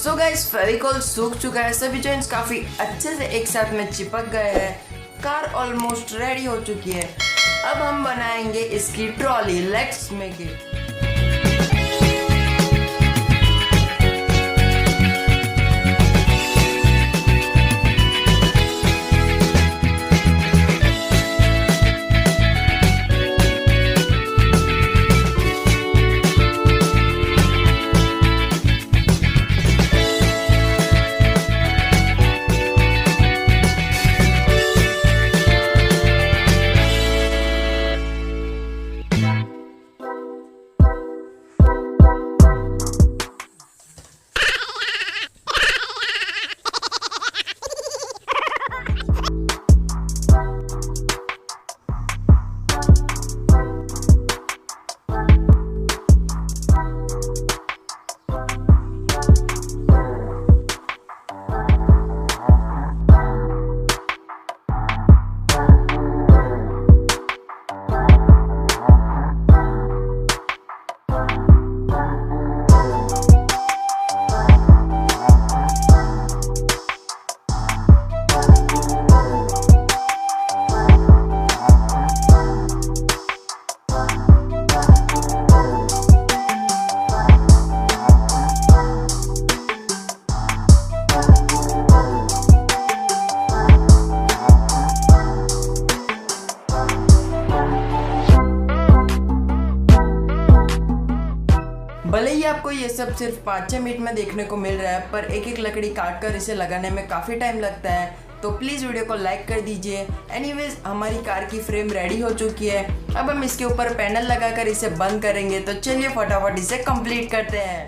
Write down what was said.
So guys Fevicol सूख चुका है, सभी जॉइंट्स काफ़ी अच्छे से एक साथ में चिपक गए हैं। कार ऑलमोस्ट रेडी हो चुकी है। अब हम बनाएंगे इसकी ट्रॉली। Let's make it. भले ही आपको ये सब सिर्फ 5-6 मिनट में देखने को मिल रहा है, पर एक एक लकड़ी काट कर इसे लगाने में काफ़ी टाइम लगता है। तो प्लीज़ वीडियो को लाइक कर दीजिए। एनीवेज हमारी कार की फ्रेम रेडी हो चुकी है। अब हम इसके ऊपर पैनल लगाकर इसे बंद करेंगे। तो चलिए फटाफट इसे कंप्लीट करते हैं।